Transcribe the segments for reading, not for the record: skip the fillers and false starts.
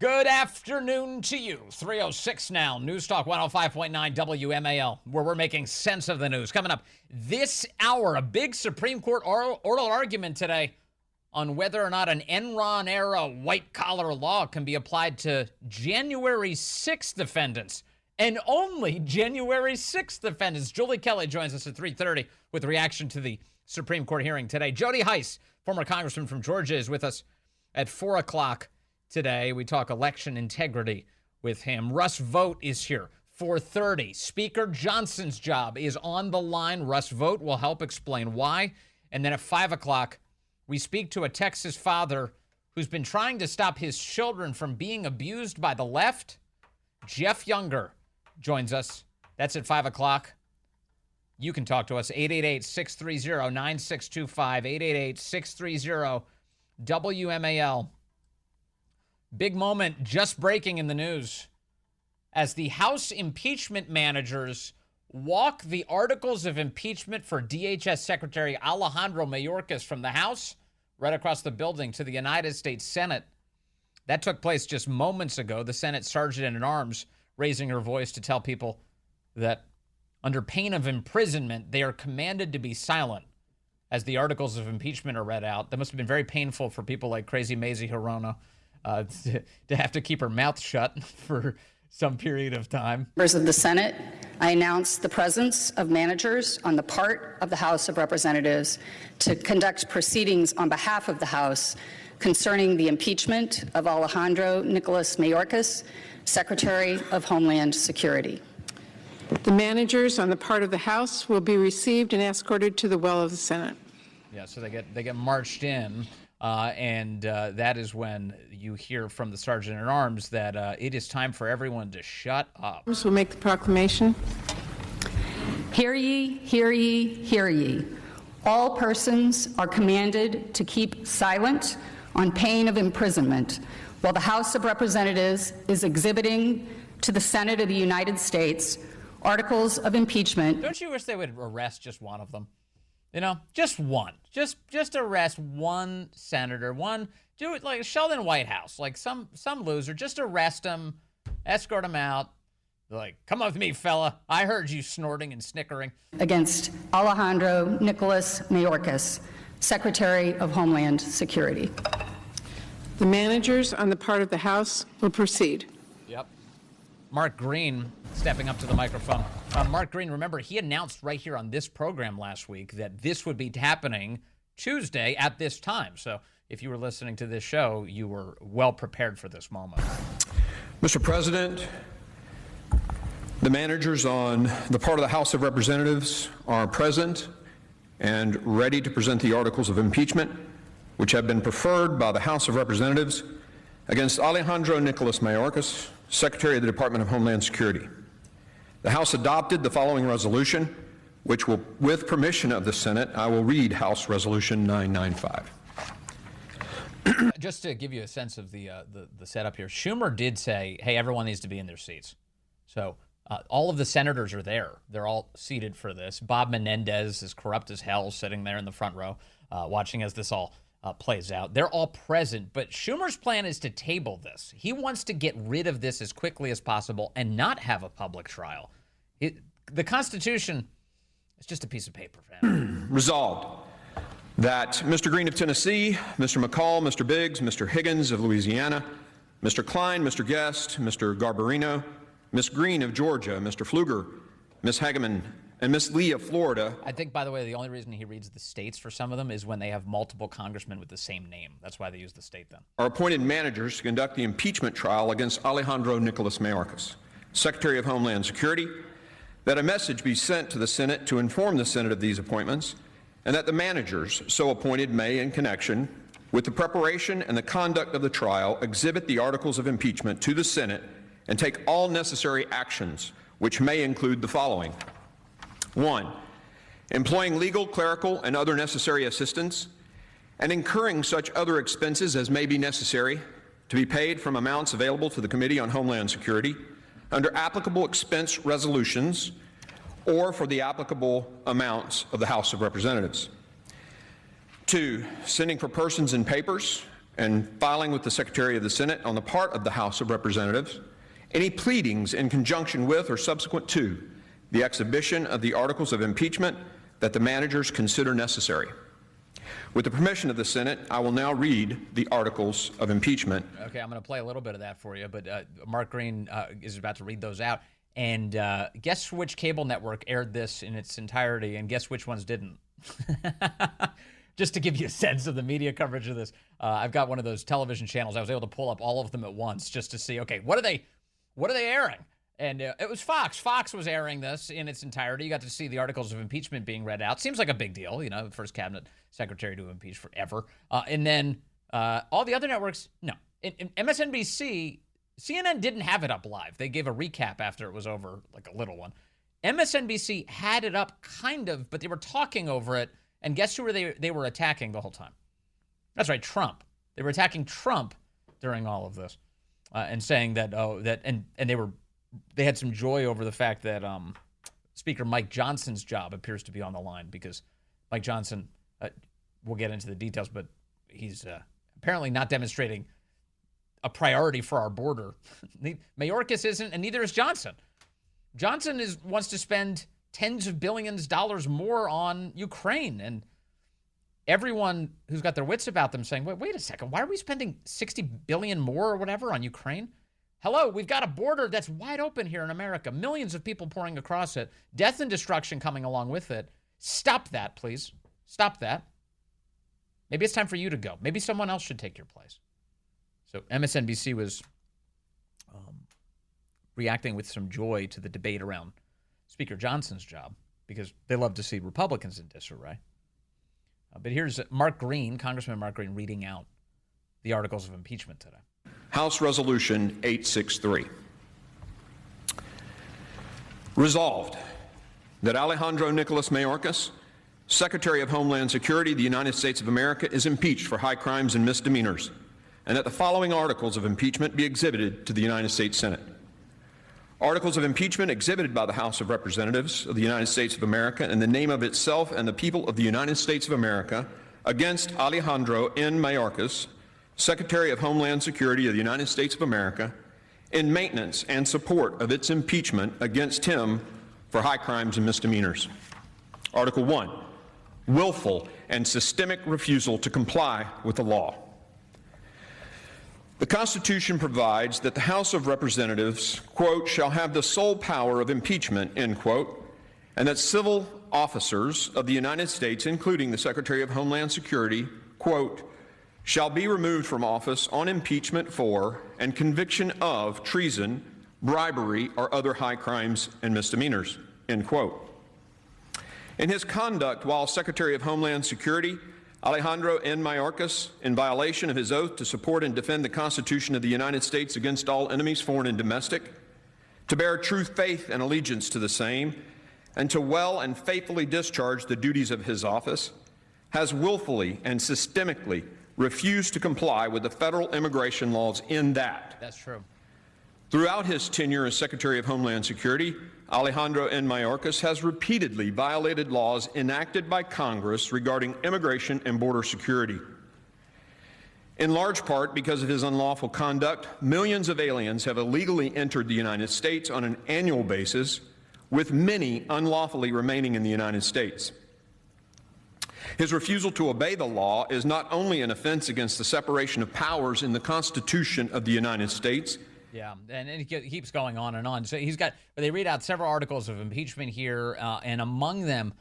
Good afternoon to you. 3:06 now. News Talk 105.9 WMAL, where we're making sense of the news. Coming up this hour, a big Supreme Court oral argument today on whether or not an Enron-era white-collar law can be applied to January 6th defendants, and only January 6th defendants. Julie Kelly joins us at 3:30 with a reaction to the Supreme Court hearing today. Jody Hice, former congressman from Georgia, is with us at 4 o'clock today. We talk election integrity with him. Russ Vogt is here, 4:30. Speaker Johnson's job is on the line. Russ Vogt will help explain why. And then at 5 o'clock, we speak to a Texas father who's been trying to stop his children from being abused by the left. Jeff Younger joins us. That's at 5 o'clock. You can talk to us, 888-630-9625, 888-630-WMAL. Big moment just breaking in the news as the House impeachment managers walk the articles of impeachment for DHS Secretary Alejandro Mayorkas from the House right across the building to the United States Senate. That took place just moments ago. The Senate Sergeant-at-Arms raising her voice to tell people that under pain of imprisonment, they are commanded to be silent as the articles of impeachment are read out. That must have been very painful for people like Crazy Mazie Hirono. To have to keep her mouth shut for some period of time. Members of the Senate, I announce the presence of managers on the part of the House of Representatives to conduct proceedings on behalf of the House concerning the impeachment of Alejandro Nicholas Mayorkas, Secretary of Homeland Security. The managers on the part of the House will be received and escorted to the well of the Senate. Yeah, so they get marched in. And that is when you hear from the Sergeant-at-Arms that it is time for everyone to shut up. We'll make the proclamation. Hear ye, hear ye, hear ye. All persons are commanded to keep silent on pain of imprisonment while the House of Representatives is exhibiting to the Senate of the United States articles of impeachment. Don't you wish they would arrest just one of them? You know, just one. Just arrest one senator. One, do it like Sheldon Whitehouse, like some loser. Just arrest him, escort him out. Like, come on with me, fella. I heard you snorting and snickering. Against Alejandro Nicholas Mayorkas, Secretary of Homeland Security. The managers on the part of the House will proceed. Yep. Mark Green stepping up to the microphone. Mark Green, remember, he announced right here on this program last week that this would be happening Tuesday at this time. So if you were listening to this show, you were well prepared for this moment. Mr. President, the managers on the part of the House of Representatives are present and ready to present the articles of impeachment, which have been preferred by the House of Representatives against Alejandro Nicholas Mayorkas, Secretary of the Department of Homeland Security. The House adopted the following resolution, which will, with permission of the Senate, I will read House Resolution 995. Just to give you a sense of the setup here, Schumer did say, hey, everyone needs to be in their seats. So all of the senators are there. They're all seated for this. Bob Menendez is corrupt as hell, sitting there in the front row, watching as this all plays out. They're all present, but Schumer's plan is to table this. He wants to get rid of this as quickly as possible and not have a public trial. The Constitution is just a piece of paper for him. Resolved that Mr. Green of Tennessee, Mr. McCall, Mr. Biggs, Mr. Higgins of Louisiana, Mr. Klein, Mr. Guest, Mr. Garbarino, Ms. Green of Georgia, Mr. Pfluger, Ms. Hageman, and Ms. Lee of Florida. I think, by the way, the only reason he reads the states for some of them is when they have multiple congressmen with the same name. That's why they use the state then. Are appointed managers to conduct the impeachment trial against Alejandro Nicholas Mayorkas, Secretary of Homeland Security, that a message be sent to the Senate to inform the Senate of these appointments, and that the managers so appointed may, in connection with the preparation and the conduct of the trial, exhibit the articles of impeachment to the Senate and take all necessary actions, which may include the following. 1, employing legal, clerical, and other necessary assistance, and incurring such other expenses as may be necessary to be paid from amounts available to the Committee on Homeland Security under applicable expense resolutions or for the applicable amounts of the House of Representatives. 2, sending for persons and papers and filing with the Secretary of the Senate on the part of the House of Representatives any pleadings in conjunction with or subsequent to the exhibition of the articles of impeachment that the managers consider necessary. With the permission of the Senate, I will now read the articles of impeachment. Okay, I'm going to play a little bit of that for you, but Mark Green is about to read those out. And guess which cable network aired this in its entirety, and guess which ones didn't? Just to give you a sense of the media coverage of this, I've got one of those television channels. I was able to pull up all of them at once just to see, okay, what are they airing? And it was Fox. Fox was airing this in its entirety. You got to see the articles of impeachment being read out. Seems like a big deal, the first cabinet secretary to impeach forever. And then all the other networks, no. In MSNBC, CNN didn't have it up live. They gave a recap after it was over, like a little one. MSNBC had it up kind of, but they were talking over it. And guess who they were attacking the whole time? That's right, Trump. They were attacking Trump during all of this and saying that, they had some joy over the fact that Speaker Mike Johnson's job appears to be on the line because Mike Johnson, we'll get into the details, but he's apparently not demonstrating a priority for our border. Mayorkas isn't, and neither is Johnson. Johnson wants to spend tens of billions of dollars more on Ukraine, and everyone who's got their wits about them saying, wait a second, why are we spending $60 billion more or whatever on Ukraine? Hello, we've got a border that's wide open here in America. Millions of people pouring across it. Death and destruction coming along with it. Stop that, please. Stop that. Maybe it's time for you to go. Maybe someone else should take your place. So MSNBC was reacting with some joy to the debate around Speaker Johnson's job because they love to see Republicans in disarray. But here's Mark Green, Congressman Mark Green, reading out the articles of impeachment today. House Resolution 863. Resolved that Alejandro Nicholas Mayorkas, Secretary of Homeland Security of the United States of America, is impeached for high crimes and misdemeanors, and that the following articles of impeachment be exhibited to the United States Senate. Articles of impeachment exhibited by the House of Representatives of the United States of America in the name of itself and the people of the United States of America against Alejandro N. Mayorkas, Secretary of Homeland Security of the United States of America, in maintenance and support of its impeachment against him for high crimes and misdemeanors. Article 1, willful and systemic refusal to comply with the law. The Constitution provides that the House of Representatives, quote, shall have the sole power of impeachment, end quote, and that civil officers of the United States, including the Secretary of Homeland Security, quote, shall be removed from office on impeachment for and conviction of treason, bribery, or other high crimes and misdemeanors, end quote. In his conduct while Secretary of Homeland Security, Alejandro N. Mayorkas, in violation of his oath to support and defend the Constitution of the United States against all enemies, foreign and domestic, to bear true faith and allegiance to the same, and to well and faithfully discharge the duties of his office, has willfully and systemically refused to comply with the federal immigration laws in that. That's true. Throughout his tenure as Secretary of Homeland Security, Alejandro N. Mayorkas has repeatedly violated laws enacted by Congress regarding immigration and border security. In large part because of his unlawful conduct, millions of aliens have illegally entered the United States on an annual basis, with many unlawfully remaining in the United States. His refusal to obey the law is not only an offense against the separation of powers in the Constitution of the United States. Yeah, and it keeps going on and on. So they read out several articles of impeachment here, and among them,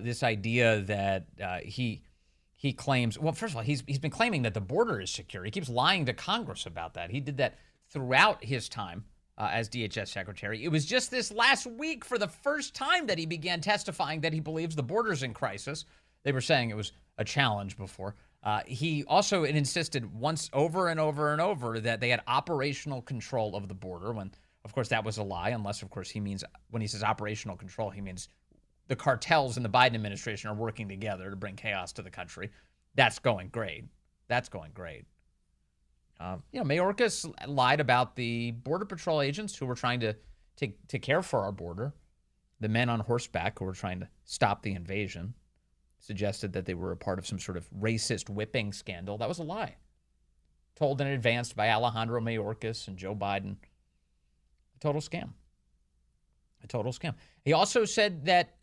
this idea that he claims, well, first of all, he's been claiming that the border is secure. He keeps lying to Congress about that. He did that throughout his time as DHS Secretary. It was just this last week for the first time that he began testifying that he believes the border's in crisis. They were saying it was a challenge before. He also insisted once over and over and over that they had operational control of the border when, of course, that was a lie, unless, of course, he means when he says operational control, he means the cartels in the Biden administration are working together to bring chaos to the country. That's going great. That's going great. Mayorkas lied about the Border Patrol agents who were trying to take care for our border, the men on horseback who were trying to stop the invasion. Suggested that they were a part of some sort of racist whipping scandal. That was a lie. told in advance by Alejandro Mayorkas and Joe Biden. A total scam. A total scam. He also said that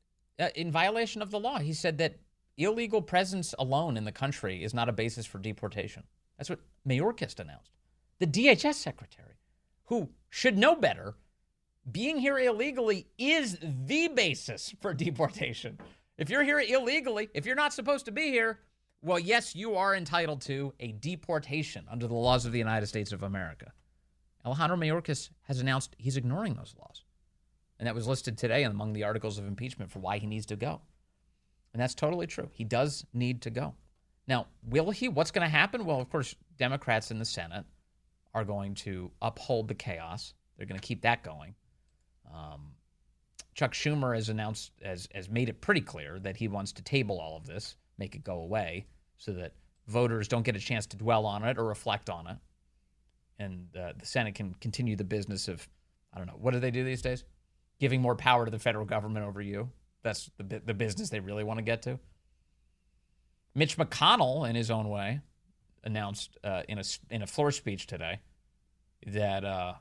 in violation of the law, he said that illegal presence alone in the country is not a basis for deportation. That's what Mayorkas announced. The DHS Secretary, who should know better, being here illegally is the basis for deportation. If you're here illegally, if you're not supposed to be here, well, yes, you are entitled to a deportation under the laws of the United States of America. Alejandro Mayorkas has announced he's ignoring those laws. And that was listed today among the articles of impeachment for why he needs to go. And that's totally true. He does need to go. Now, will he? What's going to happen? Well, of course, Democrats in the Senate are going to uphold the chaos. They're going to keep that going. Chuck Schumer has announced, has made it pretty clear that he wants to table all of this, make it go away, so that voters don't get a chance to dwell on it or reflect on it. And the Senate can continue the business of, I don't know, what do they do these days? Giving more power to the federal government over you. That's the business they really want to get to. Mitch McConnell, in his own way, announced in a floor speech today that,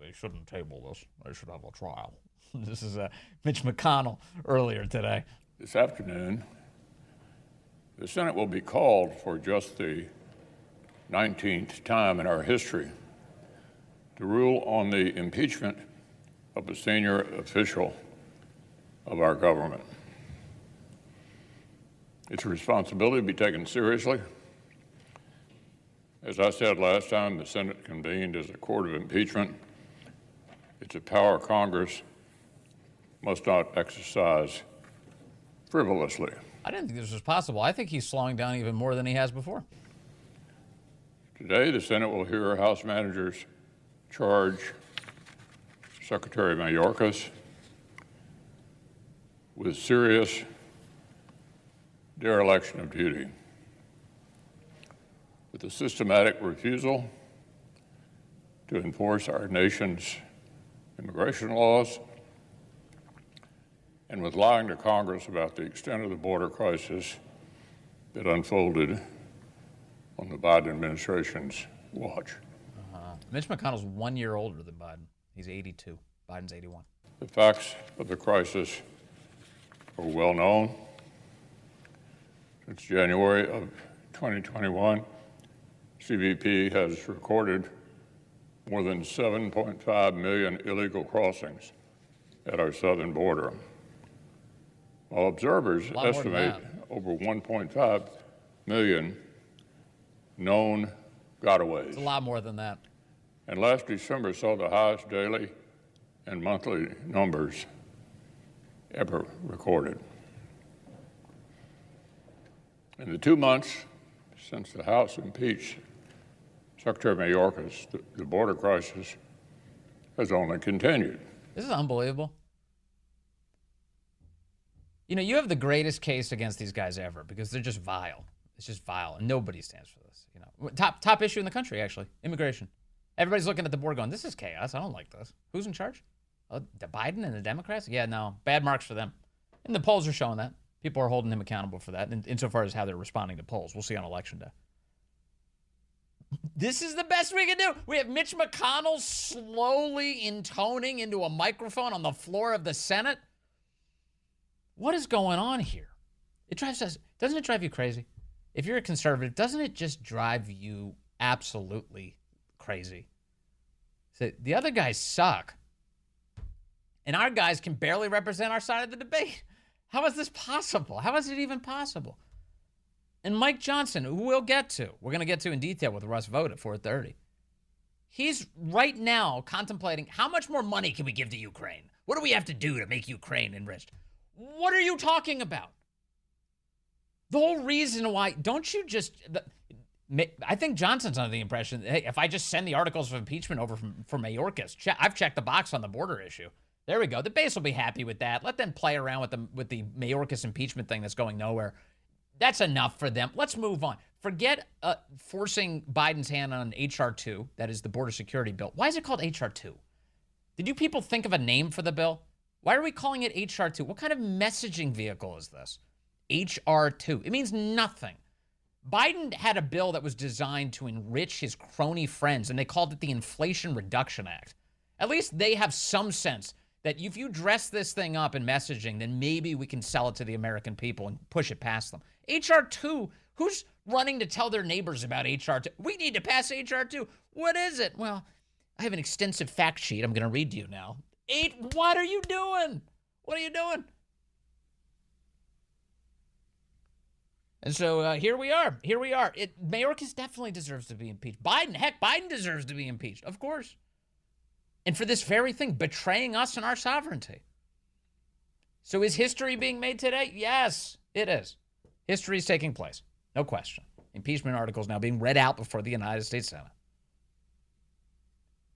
they shouldn't table this. They should have a trial. This is Mitch McConnell earlier today. This afternoon, the Senate will be called for just the 19th time in our history to rule on the impeachment of a senior official of our government. It's a responsibility to be taken seriously. As I said last time, the Senate convened as a court of impeachment. It's a power Congress must not exercise frivolously. I didn't think this was possible. I think he's slowing down even more than he has before. Today, the Senate will hear House managers charge Secretary Mayorkas with serious dereliction of duty, with a systematic refusal to enforce our nation's immigration laws, and with lying to Congress about the extent of the border crisis that unfolded on the Biden administration's watch. Mitch McConnell's 1 year older than Biden. He's 82. Biden's 81. The facts of the crisis are well known. Since January of 2021, CBP has recorded more than 7.5 million illegal crossings at our southern border, while observers estimate over 1.5 million known gotaways. It's a lot more than that. And last December saw the highest daily and monthly numbers ever recorded. In the 2 months since the House impeached Secretary Mayorkas, the border crisis has only continued. This is unbelievable. You know, you have the greatest case against these guys ever because they're just vile. It's just vile, and nobody stands for this. You know, top issue in the country, actually, immigration. Everybody's looking at the board going, this is chaos. I don't like this. Who's in charge? Oh, the Biden and the Democrats? Yeah, no, bad marks for them. And the polls are showing that. People are holding him accountable for that, insofar as how they're responding to polls. We'll see on Election Day. This is the best we can do. We have Mitch McConnell slowly intoning into a microphone on the floor of the Senate. What is going on here? It drives us. Doesn't it drive you crazy? If you're a conservative, doesn't it just drive you absolutely crazy? So the other guys suck. And our guys can barely represent our side of the debate. How is this possible? How is it even possible? And Mike Johnson, who we'll get to, we're going to get to in detail with Russ Vought at 4:30. He's right now contemplating how much more money can we give to Ukraine? What do we have to do to make Ukraine enriched? What are you talking about? The whole reason why, don't you just, I think Johnson's under the impression that, hey, if I just send the articles of impeachment over for Mayorkas, I've checked the box on the border issue. There we go. The base will be happy with that. Let them play around with the Mayorkas impeachment thing that's going nowhere. That's enough for them. Let's move on. Forget forcing Biden's hand on H.R. 2, that is the border security bill. Why is it called H.R. 2? Did you people think of a name for the bill? Why are we calling it H.R. 2? What kind of messaging vehicle is this? H.R. 2. It means nothing. Biden had a bill that was designed to enrich his crony friends, and they called it the Inflation Reduction Act. At least they have some sense that if you dress this thing up in messaging, then maybe we can sell it to the American people and push it past them. H.R. 2, who's running to tell their neighbors about H.R. 2? We need to pass H.R. 2. What is it? Well, I have an extensive fact sheet I'm going to read to you now. What are you doing? What are you doing? And so here we are. Mayorkas definitely deserves to be impeached. Biden deserves to be impeached, of course. And for this very thing, betraying us and our sovereignty. So is history being made today? Yes, it is. History is taking place. No question. Impeachment articles now being read out before the United States Senate.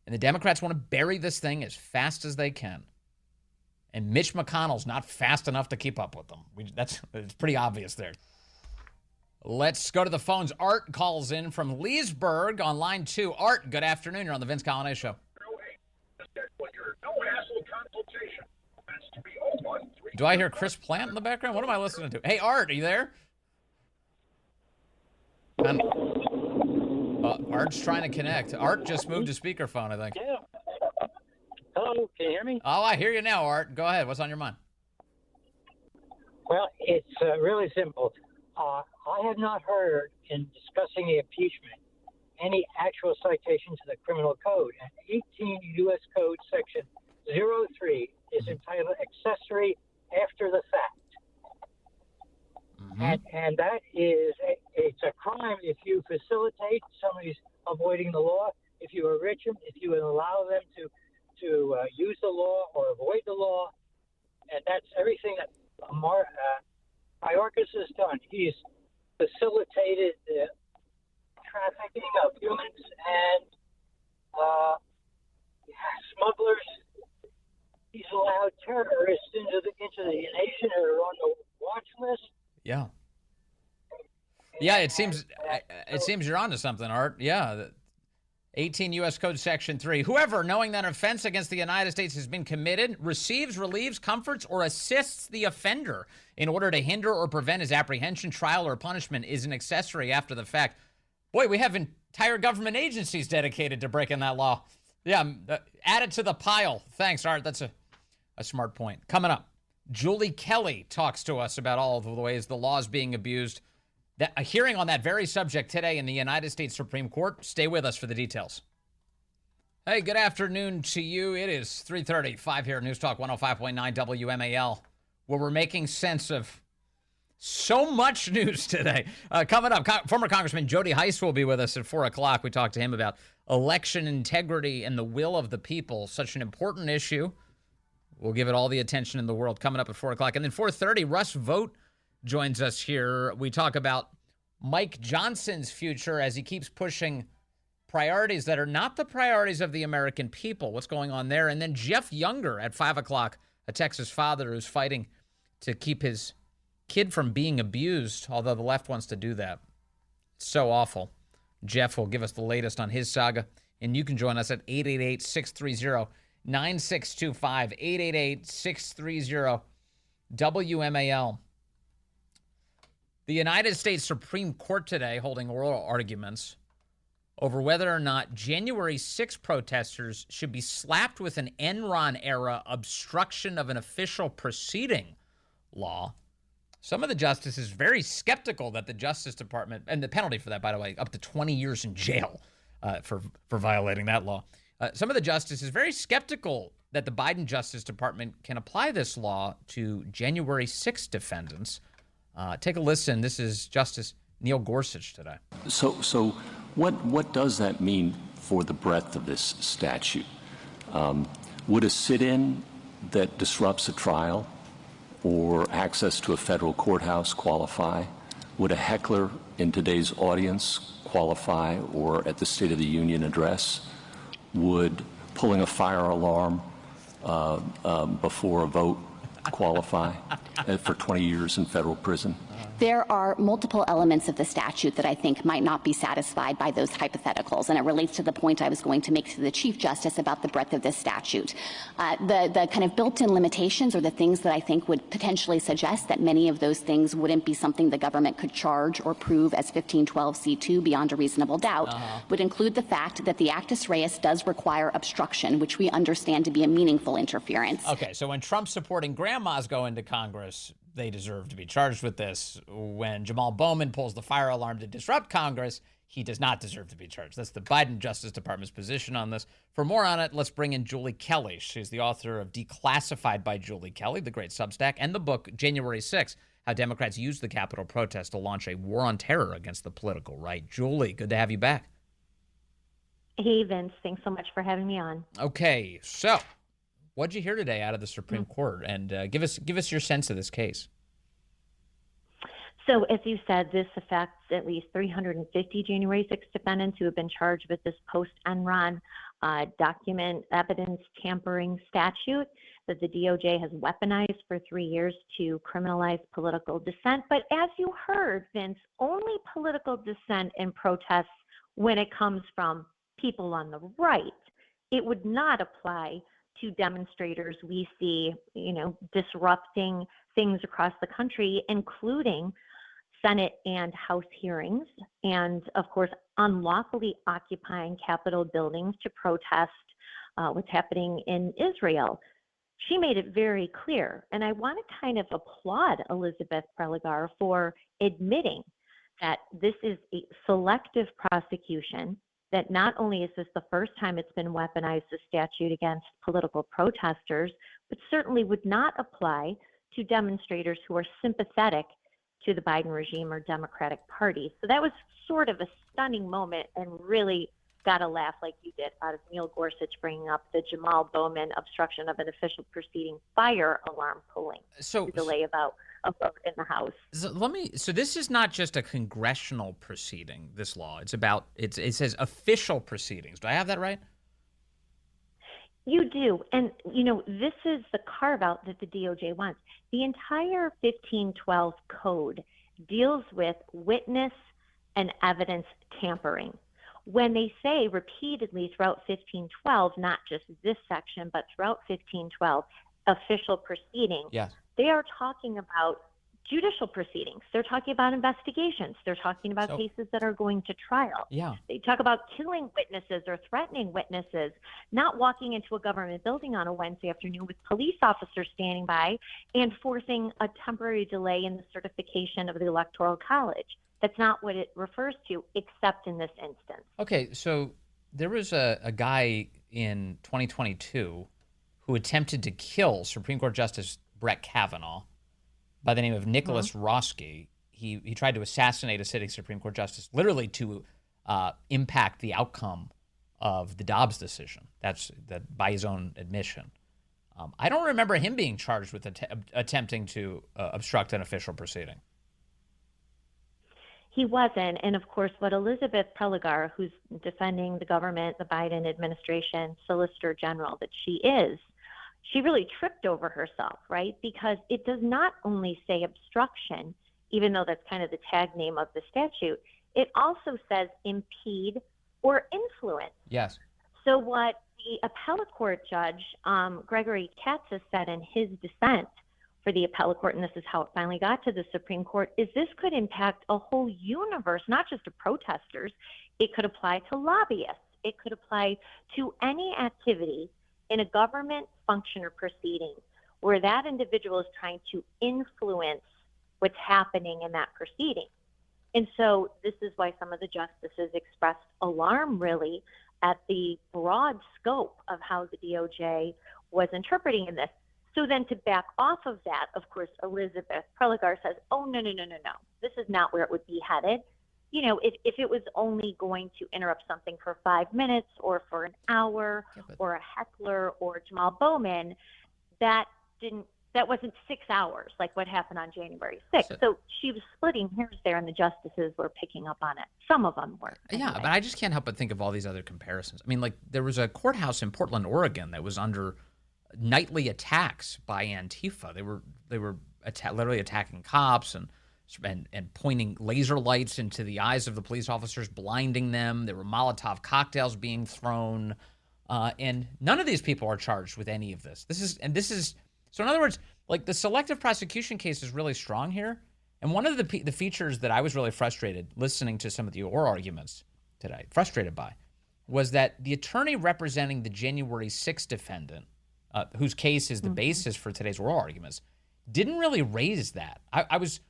And the Democrats want to bury this thing as fast as they can. And Mitch McConnell's not fast enough to keep up with them. It's pretty obvious there. Let's go to the phones. Art calls in from Leesburg on line 2. Art, good afternoon. You're on the Vince Coglianese Show. Do I hear Chris Plant in the background? What am I listening to? Hey, Art, are you there? Art's trying to connect. Art just moved to speakerphone, I think. Yeah. Hello, can you hear me? Oh, I hear you now, Art. Go ahead. What's on your mind? Well, it's really simple. I have not heard, in discussing the impeachment, any actual citation to the criminal code. And 18 U.S. Code Section 03 is entitled accessory after the fact. Mm-hmm. And that is, it's a crime if you facilitate somebody's avoiding the law, if you enrich them, if you allow them to use the law or avoid the law. And that's everything that Mayorkas has done. He's facilitated the trafficking of humans and smugglers. He's allowed terrorists into the nation who are on the watch list. Yeah. Yeah, it seems you're onto something, Art. Yeah. 18 U.S. Code Section 3. Whoever, knowing that an offense against the United States has been committed, receives, relieves, comforts, or assists the offender in order to hinder or prevent his apprehension, trial, or punishment is an accessory after the fact. Boy, we have entire government agencies dedicated to breaking that law. Yeah, add it to the pile. Thanks, Art. That's a smart point. Coming up, Julie Kelly talks to us about all of the ways the law is being abused. A hearing on that very subject today in the United States Supreme Court. Stay with us for the details. Hey, good afternoon to you. It is 3:35 here at News Talk 105.9 WMAL, where we're making sense of so much news today. Coming up, former Congressman Jody Hice will be with us at 4 o'clock. We talked to him about election integrity and the will of the people, such an important issue. We'll give it all the attention in the world coming up at 4 o'clock. And then 4:30, Russ Vogt joins us here. We talk about Mike Johnson's future as he keeps pushing priorities that are not the priorities of the American people. What's going on there? And then Jeff Younger at 5 o'clock, a Texas father who's fighting to keep his kid from being abused, although the left wants to do that. It's so awful. Jeff will give us the latest on his saga. And you can join us at 888-630-9625, 888-630-WMAL. The United States Supreme Court today holding oral arguments over whether or not January 6 protesters should be slapped with an Enron-era obstruction of an official proceeding law. Some of the justices very skeptical that the Justice Department, and the penalty for that, by the way, up to 20 years in jail for violating that law. Some of the justices very skeptical that the Biden Justice Department can apply this law to January 6 defendants. Take a listen. This is Justice Neil Gorsuch today. So what does that mean for the breadth of this statute? Would a sit-in that disrupts a trial or access to a federal courthouse qualify? Would a heckler in today's audience qualify, or at the State of the Union address? Would pulling a fire alarm before a vote qualify for 20 years in federal prison? There are multiple elements of the statute that I think might not be satisfied by those hypotheticals, and it relates to the point I was going to make to the Chief Justice about the breadth of this statute. The kind of built-in limitations are the things that I think would potentially suggest that many of those things wouldn't be something the government could charge or prove as 1512c2 beyond a reasonable doubt, would include the fact that the actus reus does require obstruction, which we understand to be a meaningful interference. Okay, so when Trump supporting grandmas go into Congress, they deserve to be charged with this. When Jamal Bowman pulls the fire alarm to disrupt Congress, he does not deserve to be charged. That's the Biden Justice Department's position on this. For more on it, let's bring in Julie Kelly. She's the author of Declassified by Julie Kelly, the great Substack, and the book January 6th, How Democrats Used the Capitol Protest to Launch a War on Terror Against the Political Right. Julie, good to have you back. Hey, Vince. Thanks so much for having me on. Okay, so what'd you hear today out of the Supreme Court? And give us your sense of this case. So, as you said, this affects at least 350 January 6th defendants who have been charged with this post-Enron document evidence tampering statute that the DOJ has weaponized for 3 years to criminalize political dissent. But as you heard, Vince, only political dissent and protests when it comes from people on the right. It would not apply to demonstrators we see, disrupting things across the country, including Senate and House hearings, and of course, unlawfully occupying Capitol buildings to protest what's happening in Israel. She made it very clear, and I want to kind of applaud Elizabeth Prelogar for admitting that this is a selective prosecution, that not only is this the first time it's been weaponized, the statute against political protesters, but certainly would not apply to demonstrators who are sympathetic to the Biden regime or Democratic Party. So that was sort of a stunning moment, and really got a laugh like you did out of Neil Gorsuch bringing up the Jamal Bowman obstruction of an official proceeding fire alarm pulling to delay about a vote in the House. So this is not just a congressional proceeding, this law. It says official proceedings. Do I have that right? You do. And, this is the carve-out that the DOJ wants. The entire 1512 code deals with witness and evidence tampering. When they say repeatedly throughout 1512, not just this section, but throughout 1512, official proceeding, yes, they are talking about judicial proceedings. They're talking about investigations. They're talking about cases that are going to trial. Yeah. They talk about killing witnesses or threatening witnesses, not walking into a government building on a Wednesday afternoon with police officers standing by and forcing a temporary delay in the certification of the Electoral College. That's not what it refers to, except in this instance. Okay, so there was a guy in 2022 who attempted to kill Supreme Court Justice Brett Kavanaugh by the name of Nicholas Roski. He tried to assassinate a sitting Supreme Court justice, literally to impact the outcome of the Dobbs decision. That's by his own admission. I don't remember him being charged with attempting to obstruct an official proceeding. He wasn't. And of course, what Elizabeth Prelogar, who's defending the government, the Biden administration, Solicitor General that she is, she really tripped over herself, right? Because it does not only say obstruction, even though that's kind of the tag name of the statute, it also says impede or influence. Yes. So what the appellate court judge, Gregory Katz, has said in his dissent for the appellate court, and this is how it finally got to the Supreme Court, is this could impact a whole universe, not just of protesters. It could apply to lobbyists. It could apply to any activity in a government function or proceeding where that individual is trying to influence what's happening in that proceeding. And so this is why some of the justices expressed alarm, really, at the broad scope of how the DOJ was interpreting in this. So then to back off of that, of course, Elizabeth Prelogar says, oh, no. This is not where it would be headed. You know, if it was only going to interrupt something for 5 minutes or for an hour or a heckler or Jamal Bowman, that wasn't 6 hours like what happened on January 6th. So she was splitting hairs there, and the justices were picking up on it. Some of them were. Anyway. Yeah, but I just can't help but think of all these other comparisons. I mean, like there was a courthouse in Portland, Oregon that was under nightly attacks by Antifa. They were literally attacking cops and pointing laser lights into the eyes of the police officers, blinding them. There were Molotov cocktails being thrown, and none of these people are charged with any of this. This is so. In other words, like, the selective prosecution case is really strong here. And one of the features that I was really frustrated listening to some of the oral arguments today, frustrated by, was that the attorney representing the January 6th defendant, whose case is the basis for today's oral arguments, didn't really raise that. I was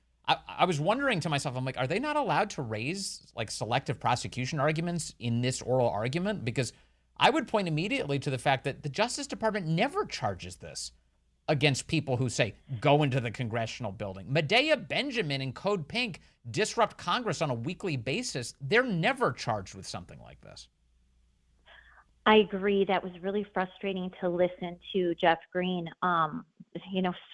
wondering to myself, I'm like, are they not allowed to raise like selective prosecution arguments in this oral argument? Because I would point immediately to the fact that the Justice Department never charges this against people who say, go into the congressional building. Medea Benjamin and Code Pink disrupt Congress on a weekly basis. They're never charged with something like this. I agree. That was really frustrating to listen to Jeff Green,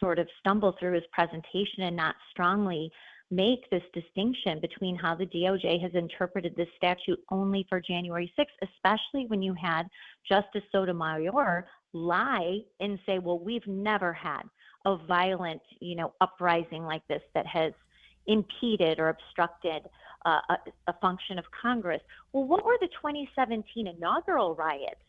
sort of stumble through his presentation and not strongly make this distinction between how the DOJ has interpreted this statute only for January 6th, especially when you had Justice Sotomayor lie and say, well, we've never had a violent, uprising like this that has impeded or obstructed a function of Congress. Well, what were the 2017 inaugural riots?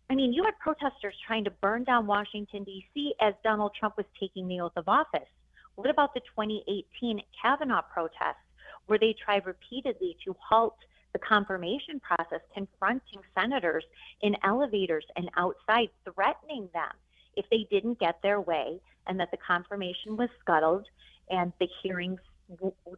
I mean, you had protesters trying to burn down Washington, D.C. as Donald Trump was taking the oath of office. What about the 2018 Kavanaugh protests, where they tried repeatedly to halt the confirmation process, confronting senators in elevators and outside, threatening them if they didn't get their way, and that the confirmation was scuttled and the hearings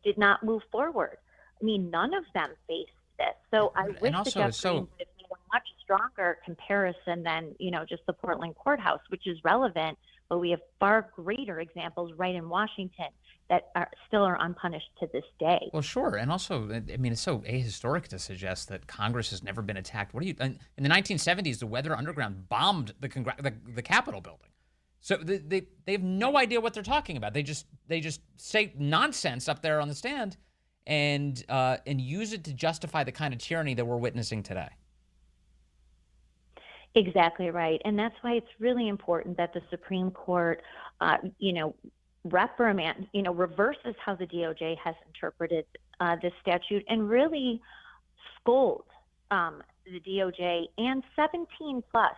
did not move forward? I mean, none of them faced this. So I wish the Jeff Green would have made a much stronger comparison than, just the Portland courthouse, which is relevant, but we have far greater examples right in Washington that still are unpunished to this day. Well, sure. And also, I mean, it's so ahistoric to suggest that Congress has never been attacked. In the 1970s, the Weather Underground bombed the Capitol building. So they have no idea what they're talking about. They just say nonsense up there on the stand and use it to justify the kind of tyranny that we're witnessing today. Exactly right. And that's why it's really important that the Supreme Court, reverses how the DOJ has interpreted this statute and really scold the DOJ and 17 plus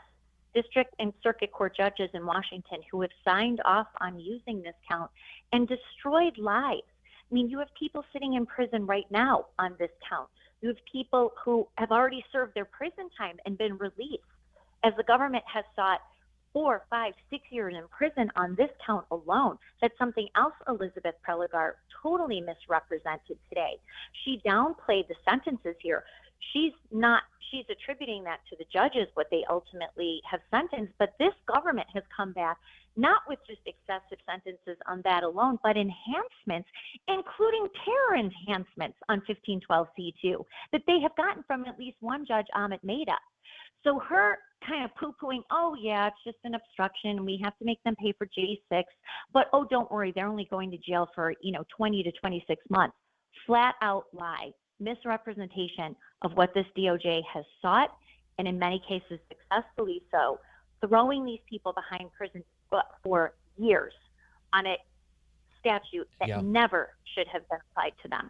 district and circuit court judges in Washington who have signed off on using this count and destroyed lives. I mean, you have people sitting in prison right now on this count. You have people who have already served their prison time and been released, as the government has sought 4, 5, 6 years in prison on this count alone. That's something else Elizabeth Prelogar totally misrepresented today. She downplayed the sentences here. She's attributing that to the judges, what they ultimately have sentenced, but this government has come back not with just excessive sentences on that alone, but enhancements, including terror enhancements on 1512C2 that they have gotten from at least one judge, Amit Mehta. So her kind of poo-pooing, oh, yeah, it's just an obstruction. We have to make them pay for J6. But, oh, don't worry, they're only going to jail for, 20 to 26 months. Flat out lie, misrepresentation of what this DOJ has sought, and in many cases successfully so, throwing these people behind prison for years on a statute that never should have been applied to them.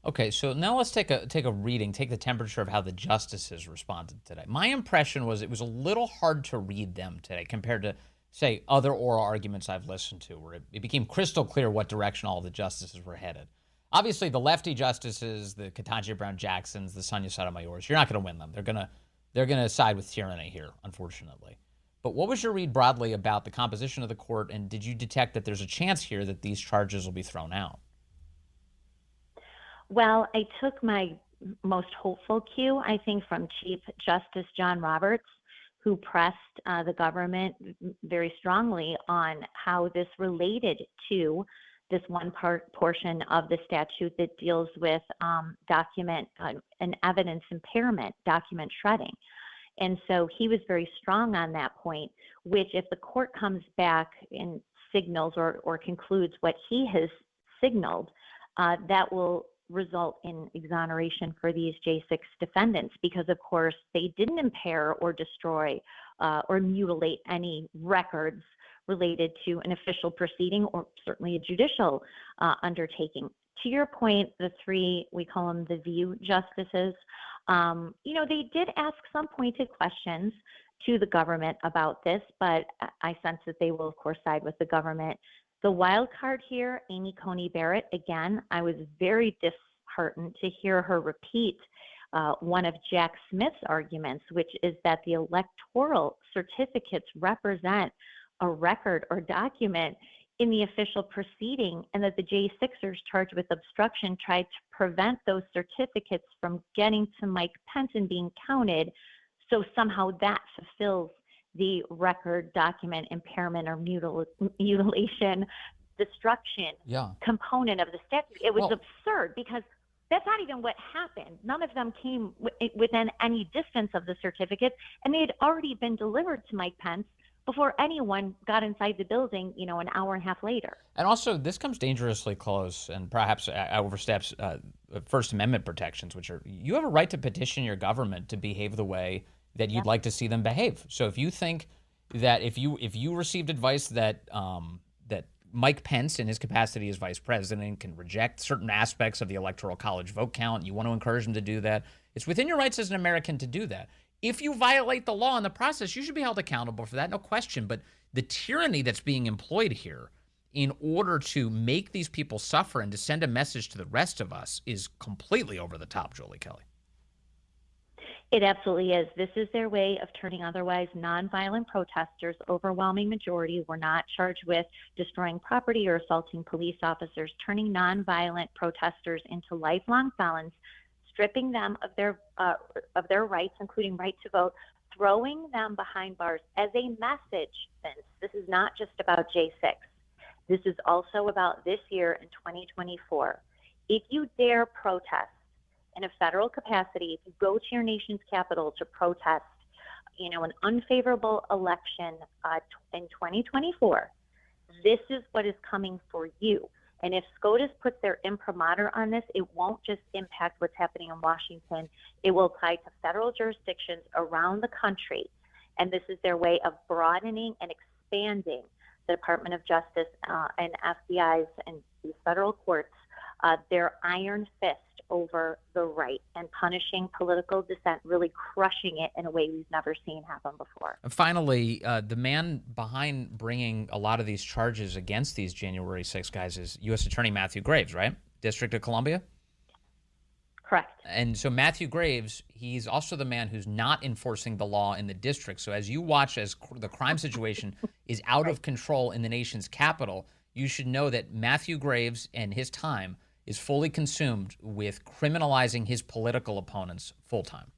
Okay, so now let's take a reading, take the temperature of how the justices responded today. My impression was it was a little hard to read them today compared to, say, other oral arguments I've listened to, where it became crystal clear what direction all the justices were headed. Obviously, the lefty justices, the Ketanji Brown Jacksons, the Sonia Sotomayors, you're not going to win them. They're gonna side with tyranny here, unfortunately. But what was your read broadly about the composition of the court, and did you detect that there's a chance here that these charges will be thrown out? Well, I took my most hopeful cue, I think, from Chief Justice John Roberts, who pressed the government very strongly on how this related to this one portion of the statute that deals with document and evidence impairment, document shredding. And so he was very strong on that point, which if the court comes back and signals or concludes what he has signaled, that will result in exoneration for these J6 defendants because, of course, they didn't impair or destroy or mutilate any records related to an official proceeding or certainly a judicial undertaking. To your point, the three, we call them the view justices, they did ask some pointed questions to the government about this, but I sense that they will, of course, side with the government. The wild card here, Amy Coney Barrett, again, I was very disheartened to hear her repeat one of Jack Smith's arguments, which is that the electoral certificates represent a record or document in the official proceeding, and that the J6ers charged with obstruction tried to prevent those certificates from getting to Mike Pence and being counted. So somehow that fulfills the record, document, impairment, or mutilation, destruction component of the statute. It was absurd because that's not even what happened. None of them came within any distance of the certificates, and they had already been delivered to Mike Pence before anyone got inside the building, an hour and a half later. And also, this comes dangerously close and perhaps oversteps First Amendment protections, which are, you have a right to petition your government to behave the way that you'd like to see them behave. So if you think that if you received advice that that Mike Pence, in his capacity as vice president, can reject certain aspects of the Electoral College vote count, you want to encourage him to do that, it's within your rights as an American to do that. If you violate the law in the process, you should be held accountable for that, no question. But the tyranny that's being employed here in order to make these people suffer and to send a message to the rest of us is completely over the top, Julie Kelly. It absolutely is. This is their way of turning otherwise nonviolent protesters. Overwhelming majority were not charged with destroying property or assaulting police officers, turning nonviolent protesters into lifelong felons, stripping them of their rights, including right to vote, throwing them behind bars as a message, Vince. This is not just about J6. This is also about this year in 2024. If you dare protest in a federal capacity, if you go to your nation's capital to protest, an unfavorable election in 2024, this is what is coming for you. And if SCOTUS puts their imprimatur on this, it won't just impact what's happening in Washington. It will apply to federal jurisdictions around the country. And this is their way of broadening and expanding the Department of Justice and FBI's and these federal courts, their iron fist over the right and punishing political dissent, really crushing it in a way we've never seen happen before. And finally, the man behind bringing a lot of these charges against these January 6 guys is U.S. Attorney Matthew Graves, right? District of Columbia? Correct. And so Matthew Graves, he's also the man who's not enforcing the law in the district. So as you watch as the crime situation is out of control in the nation's capital, you should know that Matthew Graves and his time is fully consumed with criminalizing his political opponents full-time.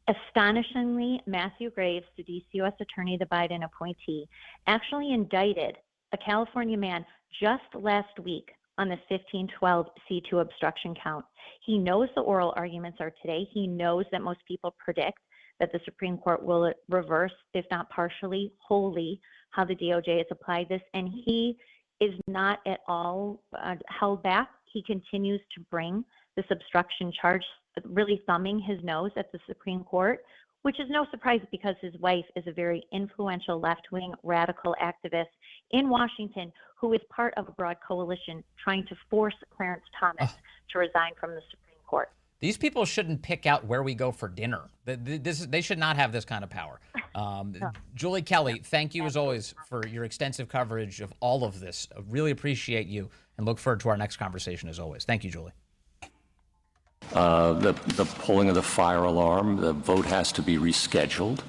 Astonishingly, Matthew Graves, the D.C. U.S. Attorney, the Biden appointee, actually indicted a California man just last week on the 1512 C2 obstruction count. He knows the oral arguments are today. He knows that most people predict that the Supreme Court will reverse, if not partially, wholly, how the DOJ has applied this, and he is not at all held back. He continues to bring this obstruction charge, really thumbing his nose at the Supreme Court, which is no surprise because his wife is a very influential left-wing radical activist in Washington who is part of a broad coalition trying to force Clarence Thomas to resign from the Supreme Court. These people shouldn't pick out where we go for dinner. They should not have this kind of power. Julie Kelly, thank you as always for your extensive coverage of all of this. I really appreciate you and look forward to our next conversation as always. Thank you, Julie. The pulling of the fire alarm, the vote has to be rescheduled,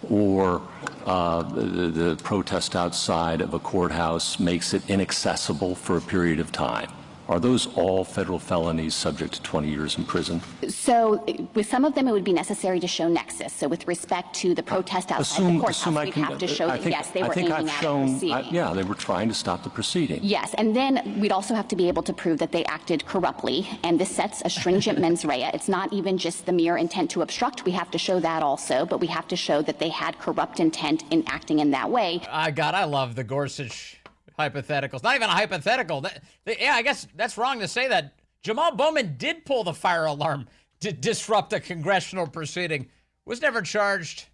or the protest outside of a courthouse makes it inaccessible for a period of time. Are those all federal felonies subject to 20 years in prison? So with some of them, it would be necessary to show nexus. So with respect to the protest outside the courthouse, we'd have to show that, yes, they were aiming at the proceeding. Yeah, they were trying to stop the proceeding. Yes, and then we'd also have to be able to prove that they acted corruptly, and this sets a stringent mens rea. It's not even just the mere intent to obstruct. We have to show that also, but we have to show that they had corrupt intent in acting in that way. God, I love the Gorsuch hypotheticals. Not even a hypothetical. Yeah, I guess that's wrong to say that. Jamal Bowman did pull the fire alarm to disrupt a congressional proceeding. Was never charged.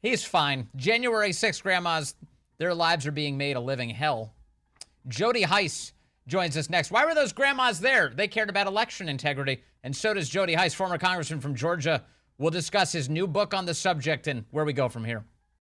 He's fine. January 6th grandmas, their lives are being made a living hell. Jody Heiss joins us next. Why were those grandmas there? They cared about election integrity, and so does Jody Heiss, former congressman from Georgia. We'll discuss his new book on the subject and where we go from here.